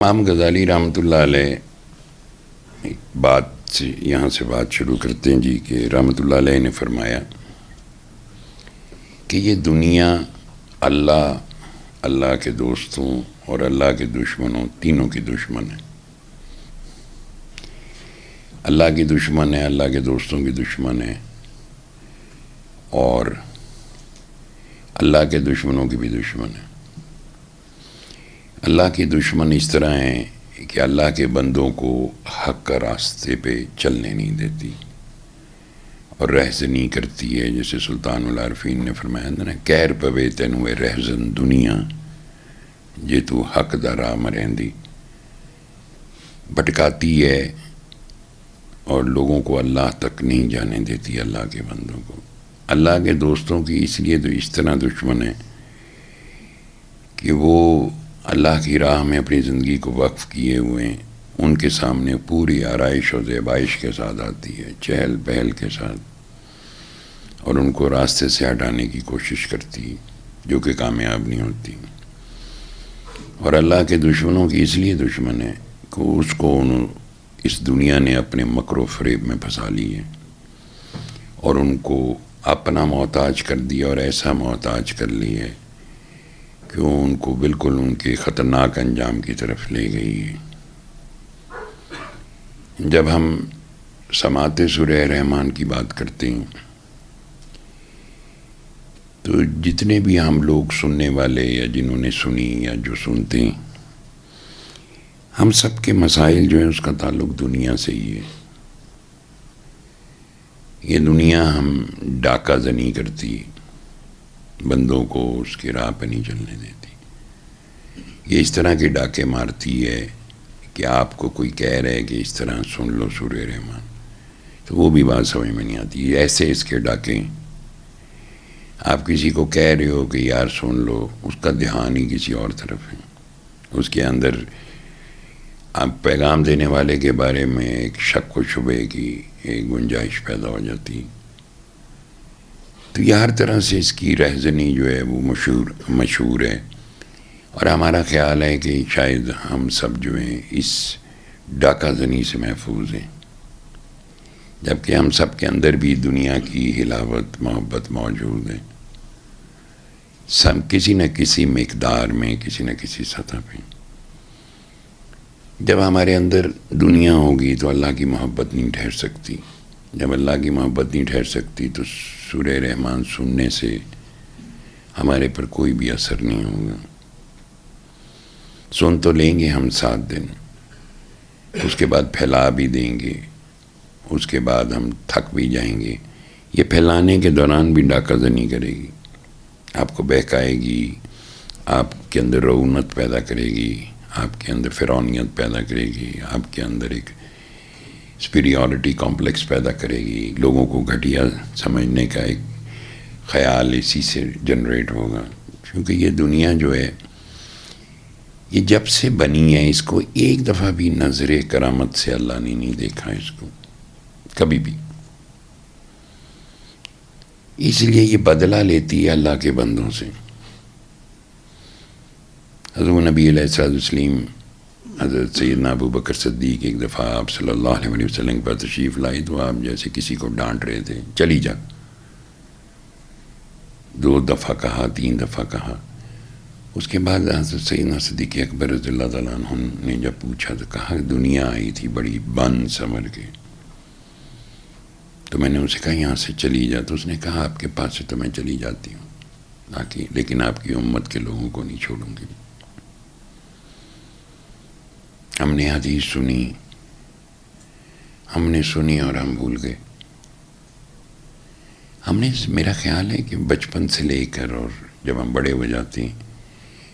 امام غزالی رحمۃ اللہ علیہ بات سے یہاں سے بات شروع کرتے ہیں جی کہ رحمۃ اللہ علیہ نے فرمایا کہ یہ دنیا اللہ کے دوستوں اور اللہ کے دشمنوں تینوں کی دشمن ہے۔ اللہ کی دشمن ہے، اللہ کے دوستوں کی دشمن ہے، اور اللہ کے دشمنوں کی بھی دشمن ہے۔ اللہ کی دشمن اس طرح ہیں کہ اللہ کے بندوں کو حق کا راستے پہ چلنے نہیں دیتی اور رہزنی کرتی ہے، جیسے سلطان العارفین نے فرمایا نا، کہر پوے تینوے رہزن دنیا جے تو حق دا راہ مرہندی، بھٹکاتی ہے اور لوگوں کو اللہ تک نہیں جانے دیتی، اللہ کے بندوں کو۔ اللہ کے دوستوں کی اس لیے تو اس طرح دشمن ہے کہ وہ اللہ کی راہ میں اپنی زندگی کو وقف کیے ہوئے ہیں، ان کے سامنے پوری آرائش و زیبائش کے ساتھ آتی ہے، چہل پہل کے ساتھ، اور ان کو راستے سے ہٹانے کی کوشش کرتی، جو کہ کامیاب نہیں ہوتی۔ اور اللہ کے دشمنوں کی اس لیے دشمن ہے کہ اس کو اس دنیا نے اپنے مکر و فریب میں پھنسا لی ہے اور ان کو اپنا محتاج کر دیا، اور ایسا محتاج کر لی ہے کہ وہ ان کو بالکل ان کے خطرناک انجام کی طرف لے گئی ہے۔ جب ہم سماعت سورہ رحمان کی بات کرتے ہیں تو جتنے بھی ہم لوگ سننے والے یا جنہوں نے سنی یا جو سنتے ہیں، ہم سب کے مسائل جو ہیں اس کا تعلق دنیا سے ہی ہے۔ یہ دنیا ہم ڈاکہ زنی کرتی، بندوں کو اس کی راہ پہ نہیں چلنے دیتی۔ یہ اس طرح کے ڈاکے مارتی ہے کہ آپ کو کوئی کہہ رہے کہ اس طرح سن لو سورہ رحمان، تو وہ بھی بات سمجھ میں نہیں آتی۔ ایسے اس کے ڈاکے، آپ کسی کو کہہ رہے ہو کہ یار سن لو، اس کا دھیان ہی کسی اور طرف ہے، اس کے اندر آپ پیغام دینے والے کے بارے میں ایک شک و شبے کی ایک گنجائش پیدا ہو جاتی۔ تو یہ ہر طرح سے اس کی رہزنی جو ہے وہ مشہور ہے، اور ہمارا خیال ہے کہ شاید ہم سب جو ہیں اس ڈاکہ زنی سے محفوظ ہیں، جبکہ ہم سب کے اندر بھی دنیا کی حلاوت محبت موجود ہے، سب کسی نہ کسی مقدار میں، کسی نہ کسی سطح پہ۔ جب ہمارے اندر دنیا ہوگی تو اللہ کی محبت نہیں ٹھہر سکتی، جب اللہ کی محبت نہیں ٹھہر سکتی تو سورہ رحمان سننے سے ہمارے پر کوئی بھی اثر نہیں ہوگا۔ سن تو لیں گے ہم 7 دن، اس کے بعد پھیلا بھی دیں گے، اس کے بعد ہم تھک بھی جائیں گے۔ یہ پھیلانے کے دوران بھی ڈاکہ زنی کرے گی، آپ کو بہکائے گی، آپ کے اندر رعونت پیدا کرے گی، آپ کے اندر فرعونیت پیدا کرے گی، آپ کے اندر ایک سپیریورٹی کمپلیکس پیدا کرے گی، لوگوں کو گھٹیا سمجھنے کا ایک خیال اسی سے جنریٹ ہوگا۔ کیونکہ یہ دنیا جو ہے یہ جب سے بنی ہے، اس کو ایک دفعہ بھی نظر کرامت سے اللہ نے نہیں دیکھا اس کو کبھی بھی، اس لیے یہ بدلہ لیتی ہے اللہ کے بندوں سے۔ حضرت نبی علیہ السلام حضرت سیدنا ابو بکر صدیق ایک دفعہ آپ صلی اللہ علیہ وسلم پر تشریف لائی تو آپ جیسے کسی کو ڈانٹ رہے تھے، چلی جا، 2 دفعہ کہا، 3 دفعہ کہا۔ اس کے بعد حضرت سیدنا صدیق اکبر رضی اللہ تعالیٰ عنہ نے جب پوچھا تو کہا دنیا آئی تھی بڑی بن سمر کے، تو میں نے اسے کہا یہاں سے چلی جا، تو اس نے کہا آپ کے پاس سے تو میں چلی جاتی ہوں، لیکن آپ کی امت کے لوگوں کو نہیں چھوڑوں گی۔ ہم نے حدیث سنی، اور ہم بھول گئے۔ ہم نے، میرا خیال ہے کہ بچپن سے لے کر اور جب ہم بڑے ہو جاتے ہیں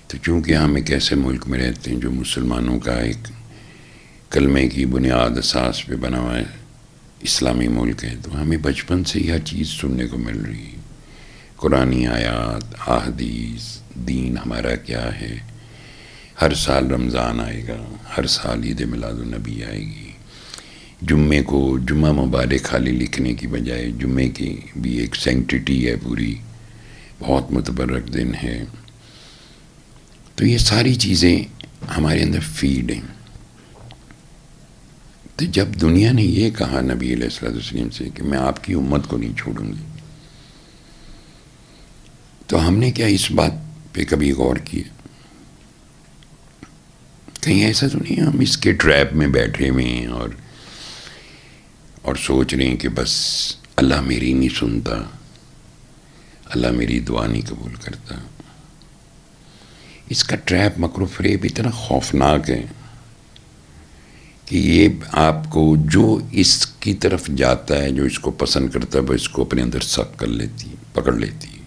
تو چونکہ ہم ایک ایسے ملک میں رہتے ہیں جو مسلمانوں کا ایک کلمے کی بنیاد اساس پہ بنا ہوا ہے، اسلامی ملک ہے، تو ہمیں بچپن سے یہ چیز سننے کو مل رہی ہے، قرآنی آیات، احادیث، دین ہمارا کیا ہے۔ ہر سال رمضان آئے گا، ہر سال عید میلاد النبی آئے گی، جمعے کو جمعہ مبارک خالی لکھنے کی بجائے جمعے کی بھی ایک سینکٹیٹی ہے، پوری بہت متبرک دن ہے۔ تو یہ ساری چیزیں ہمارے اندر فیڈ ہیں. تو جب دنیا نے یہ کہا نبی علیہ الصلوۃ والسلام سے کہ میں آپ کی امت کو نہیں چھوڑوں گی، تو ہم نے کیا اس بات پہ کبھی غور کیا؟ کہیں ایسا تو نہیں ہم اس کے ٹریپ میں بیٹھے ہوئے ہیں اور سوچ رہے ہیں کہ بس اللہ میری نہیں سنتا، اللہ میری دعا نہیں قبول کرتا. اس کا ٹریپ، مکر و فریب اتنا خوفناک ہے کہ یہ آپ کو جو اس کی طرف جاتا ہے، جو اس کو پسند کرتا ہے، وہ اس کو اپنے اندر سک کر لیتی ہے، پکڑ لیتی ہے،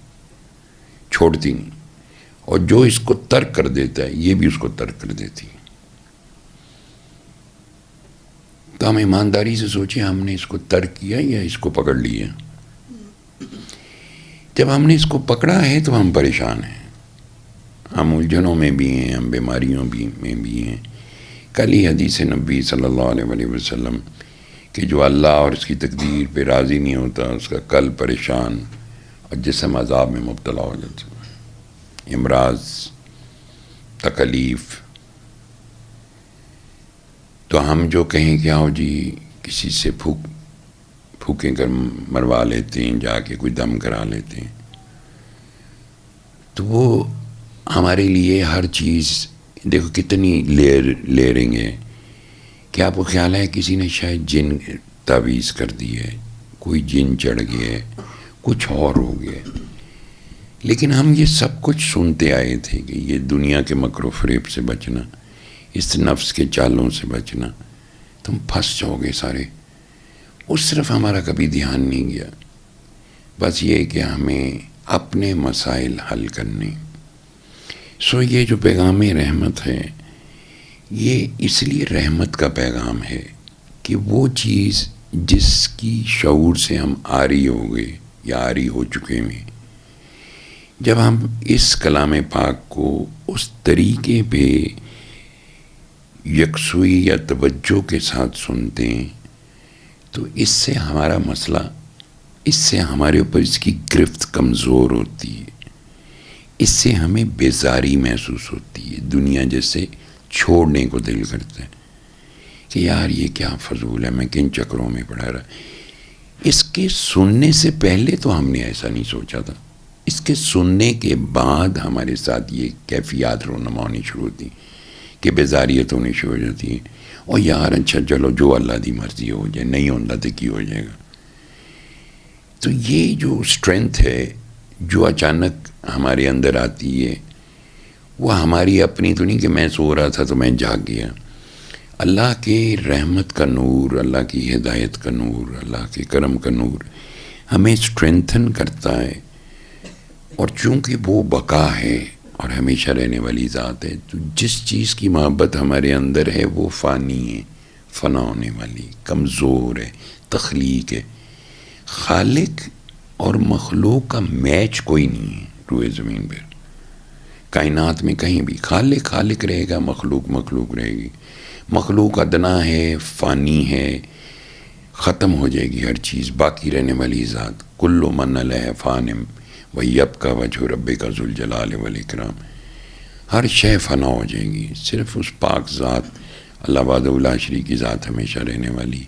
چھوڑتی نہیں. اور جو اس کو ترک کر دیتا ہے، یہ بھی اس کو ترک کر دیتی ہے. تو ہم ایمانداری سے سوچیں، ہم نے اس کو ترک کیا یا اس کو پکڑ لیا؟ جب ہم نے اس کو پکڑا ہے تو ہم پریشان ہیں، ہم الجھنوں میں بھی ہیں، ہم بیماریوں میں بھی ہیں. کل ہی حدیث نبی صلی اللہ علیہ وسلم کہ جو اللہ اور اس کی تقدیر پہ راضی نہیں ہوتا، اس کا قلب پریشان اور جسم عذاب میں مبتلا ہو جاتا ہے. امراض، تکلیف. تو ہم جو کہیں کہ آؤ جی کسی سے پھوکیں کر مروا لیتے ہیں، جا کے کوئی دم کرا لیتے ہیں، تو وہ ہمارے لیے ہر چیز، دیکھو کتنی لیئرنگ ہے کہ آپ کو خیال ہے کسی نے شاید جن تعویذ کر دی ہے، کوئی جن چڑھ گیا ہے، کچھ اور ہو گیا. لیکن ہم یہ سب کچھ سنتے آئے تھے کہ یہ دنیا کے مکر و فریب سے بچنا، اس نفس کے چالوں سے بچنا، تم پھنس جاؤ گے سارے. اس طرف ہمارا کبھی دھیان نہیں گیا. بس یہ کہ ہمیں اپنے مسائل حل کرنے. یہ جو پیغام رحمت ہے، یہ اس لیے رحمت کا پیغام ہے کہ وہ چیز جس کی شعور سے ہم عاری ہو گئے یا عاری ہو چکے ہیں، جب ہم اس کلام پاک کو اس طریقے پہ یکسوئی یا توجہ کے ساتھ سنتے ہیں، تو اس سے ہمارا مسئلہ، اس سے ہمارے اوپر اس کی گرفت کمزور ہوتی ہے، اس سے ہمیں بیزاری محسوس ہوتی ہے، دنیا جیسے چھوڑنے کو دل کرتا ہے کہ یار یہ کیا فضول ہے، میں کن چکروں میں پڑا رہا. اس کے سننے سے پہلے تو ہم نے ایسا نہیں سوچا تھا. اس کے سننے کے بعد ہمارے ساتھ یہ کیفیات رونما ہونی شروع ہوتی کہ بیزاریت ہونی شروع ہو جاتی ہے. اور یار اچھا چلو جو اللہ دی مرضی ہو جائے، نہیں ہوتا تو کی ہو جائے گا. تو یہ جو اسٹرینتھ ہے جو اچانک ہمارے اندر آتی ہے، وہ ہماری اپنی تو نہیں کہ میں سو رہا تھا تو میں جاگ گیا. اللہ کے رحمت کا نور، اللہ کی ہدایت کا نور، اللہ کے کرم کا نور ہمیں اسٹرینتھن کرتا ہے. اور چونکہ وہ بقا ہے اور ہمیشہ رہنے والی ذات ہے، تو جس چیز کی محبت ہمارے اندر ہے وہ فانی ہے، فنا ہونے والی، کمزور ہے، تخلیق ہے. خالق اور مخلوق کا میچ کوئی نہیں ہے روئے زمین پر. کائنات میں کہیں بھی خالق خالق رہے گا، مخلوق مخلوق رہے گی. مخلوق ادنا ہے، فانی ہے، ختم ہو جائے گی ہر چیز. باقی رہنے والی ذات کل من علیہ فان ویبقی وجہ ربک ذو الجلال والاکرام. ہر شے فنا ہو جائے گی، صرف اس پاک ذات اللہ وحدہ لا شریک کی ذات ہمیشہ رہنے والی.